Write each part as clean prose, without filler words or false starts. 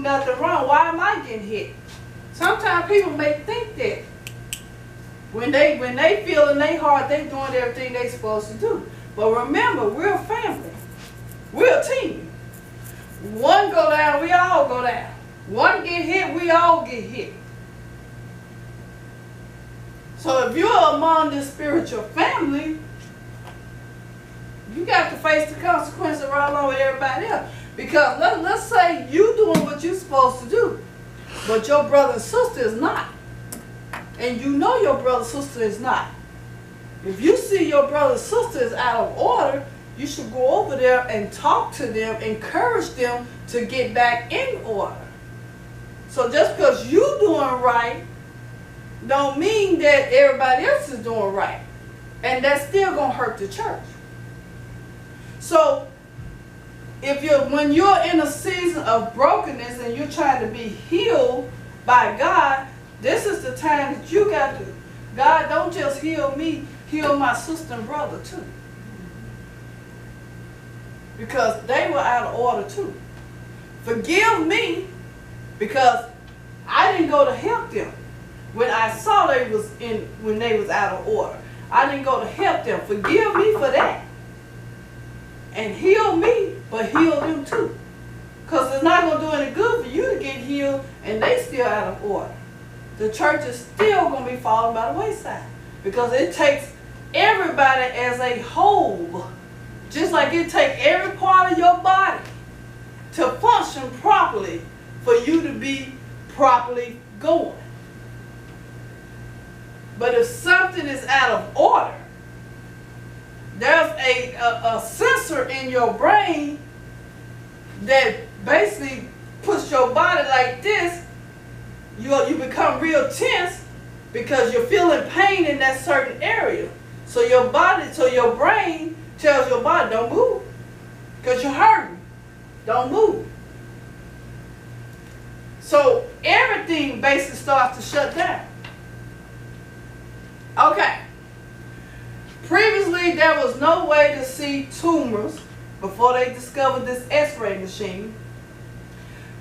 nothing wrong. Why am I getting hit? Sometimes people may think that when they feel in their heart they doing everything they supposed to do. But remember, we're a family. We're a team. One go down, we all go down. One get hit, we all get hit. So if you're among this spiritual family, you got to face the consequences right along with everybody else. Because let's say you doing what you're supposed to do, but your brother and sister is not. And you know your brother and sister is not. If you see your brother and sister is out of order, you should go over there and talk to them, encourage them to get back in order. So just because you doing right, don't mean that everybody else is doing right. And that's still going to hurt the church. So when you're in a season of brokenness and you're trying to be healed by God, this is the time that you got to, God, don't just heal me, heal my sister and brother too. Because they were out of order too. Forgive me because I didn't go to help them when I saw when they was out of order. I didn't go to help them. Forgive me for that. And heal me, but heal them too. Because it's not going to do any good for you to get healed and they still out of order. The church is still going to be falling by the wayside. Because it takes everybody as a whole. Just like it takes every part of your body to function properly for you to be properly going. But if something is out of order, there's a sensor in your brain that basically puts your body like this. You become real tense because you're feeling pain in that certain area. So your brain tells your body, don't move, because you're hurting. Don't move. So everything basically starts to shut down. Okay. Previously, there was no way to see tumors before they discovered this X-ray machine.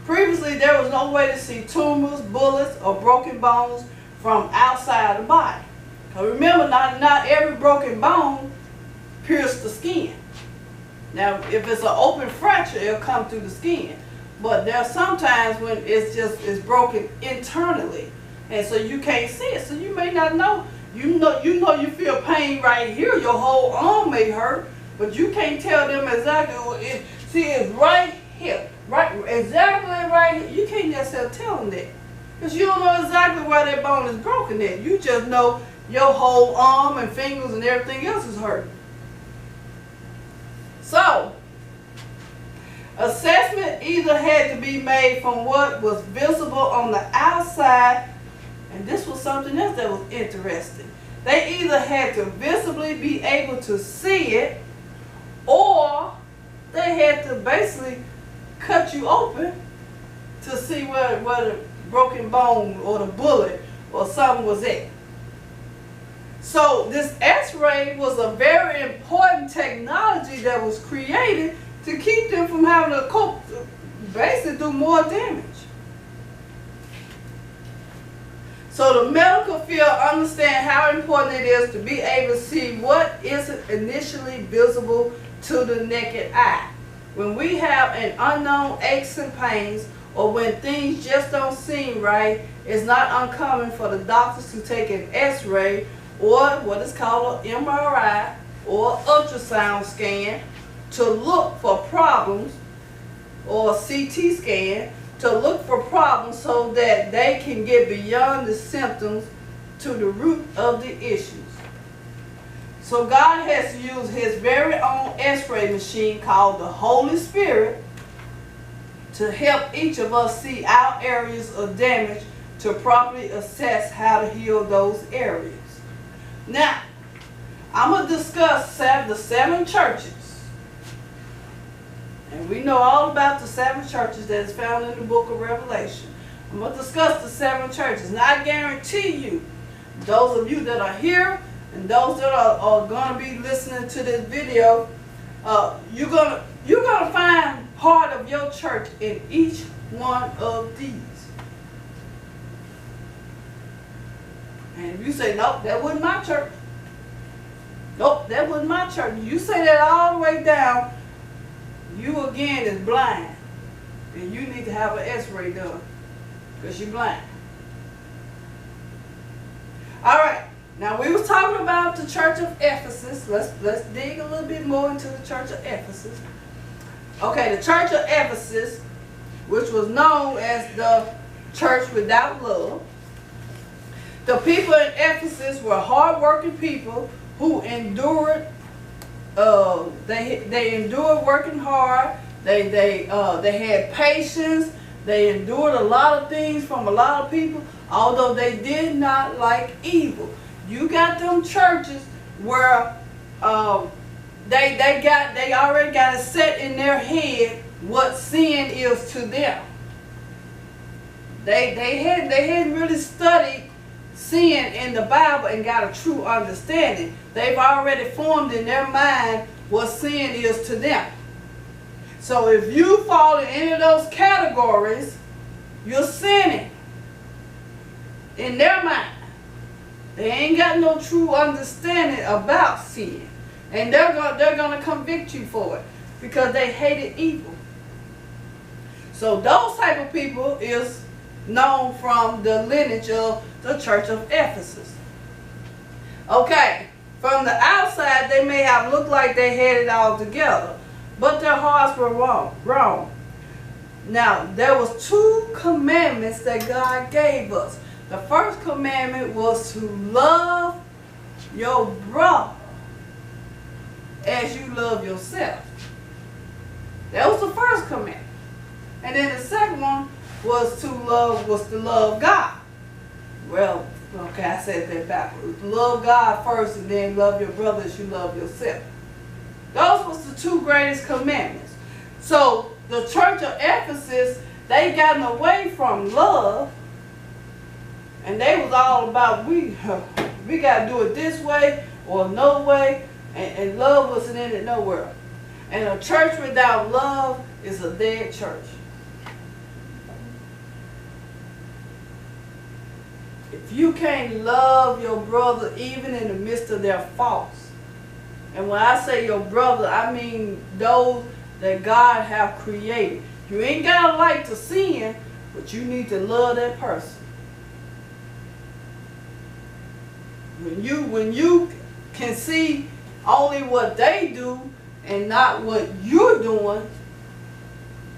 Previously, there was no way to see tumors, bullets, or broken bones from outside the body. Because remember, not every broken bone pierces the skin. Now, if it's an open fracture, it'll come through the skin. But there are sometimes when it's broken internally, and so you can't see it. So you may not know. You feel pain right here. Your whole arm may hurt, but you can't tell them exactly. It's right here, exactly right here. You can't necessarily tell them that, because you don't know exactly where that bone is broken at. You just know your whole arm and fingers and everything else is hurting. So, assessment either had to be made from what was visible on the outside, and this was something else that was interesting. They either had to visibly be able to see it, or they had to basically cut you open to see where the broken bone or the bullet or something was at. So this X-ray was a very important technology that was created to keep them from having to basically do more damage. So the medical field understands how important it is to be able to see what isn't initially visible to the naked eye. When we have an unknown aches and pains, or when things just don't seem right, it's not uncommon for the doctors to take an X-ray or what is called an MRI or ultrasound scan to look for problems, or a CT scan to look for problems so that they can get beyond the symptoms to the root of the issues. So God has to use his very own X-ray machine called the Holy Spirit to help each of us see our areas of damage to properly assess how to heal those areas. Now, I'm going to discuss the 7 churches. And we know all about the 7 churches that is found in the book of Revelation. I'm going to discuss the 7 churches. And I guarantee you, those of you that are here and those that are going to be listening to this video, you're You're going to find part of your church in each one of these. And if you say, nope, that wasn't my church. Nope, that wasn't my church. You say that all the way down, you again is blind. And you need to have an x-ray done because you're blind. All right. Now we was talking about the church of Ephesus. Let's dig a little bit more into the church of Ephesus. Okay, the church of Ephesus, which was known as the church without love. The people in Ephesus were hard-working people who endured. They endured working hard. They had patience. They endured a lot of things from a lot of people, although they did not like evil. You got them churches where they already got it set in their head what sin is to them. They hadn't really studied sin in the Bible and got a true understanding. They've already formed in their mind what sin is to them. So if you fall in any of those categories, you're sinning in their mind. They ain't got no true understanding about sin. And they're going to convict you for it because they hated evil. So those type of people is known from the lineage of the church of Ephesus. Okay, from the outside they may have looked like they had it all together, but their hearts were wrong. Now, there was 2 commandments that God gave us. The first commandment was to love your brother as you love yourself. That was the first commandment. And then the second one was to love God. Well, okay, I said that backwards. Love God first and then love your brother as you love yourself. Those was the 2 greatest commandments. So the church of Ephesus, they gotten away from love, and they was all about we got to do it this way or no way, and love wasn't in it nowhere. And a church without love is a dead church. If you can't love your brother even in the midst of their faults, and when I say your brother, I mean those that God have created. You ain't got to like to sin, but you need to love that person. When you can see only what they do and not what you're doing,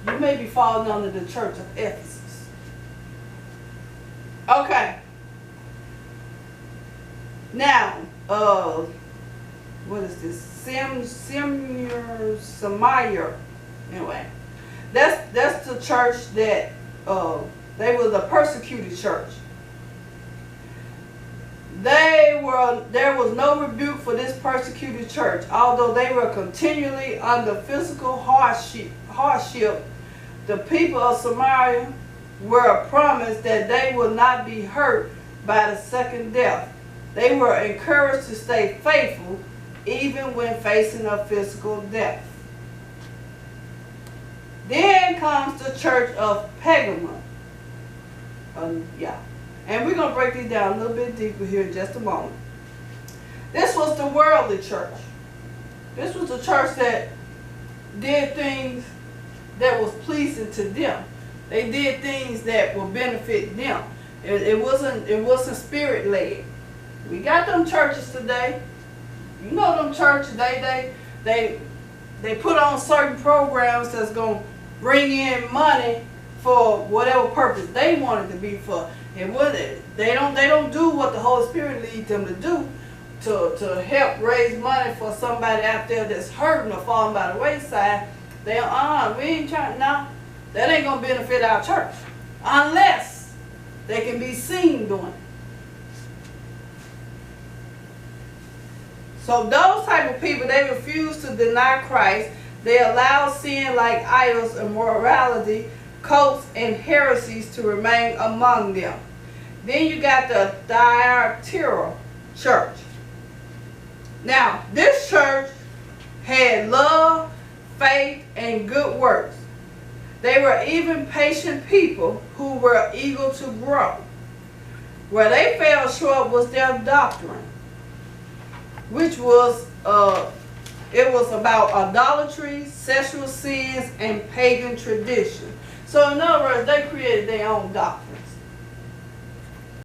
you may be falling under the church of Ephesus. Okay. Now, what is this? Samaria. Anyway, that's the church that they were the persecuted church. There was no rebuke for this persecuted church, although they were continually under physical hardship. The people of Samaria were promised that they would not be hurt by the second death. They were encouraged to stay faithful even when facing a physical death. Then comes the church of Pergamum. And we're going to break these down a little bit deeper here in just a moment. This was the worldly church. This was the church that did things that was pleasing to them. They did things that would benefit them. It wasn't spirit-led. We got them churches today. You know them churches, they put on certain programs that's going to bring in money for whatever purpose they want it to be for. And they don't do what the Holy Spirit leads them to do to help raise money for somebody out there that's hurting or falling by the wayside. We ain't trying, no, that ain't going to benefit our church unless they can be seen doing it. So those type of people, they refuse to deny Christ. They allow sin like idols, immorality, cults, and heresies to remain among them. Then you got the Thyatira church. Now, this church had love, faith, and good works. They were even patient people who were eager to grow. Where they fell short was their doctrine, which was it was about idolatry, sexual sins, and pagan tradition. So in other words, they created their own doctrine.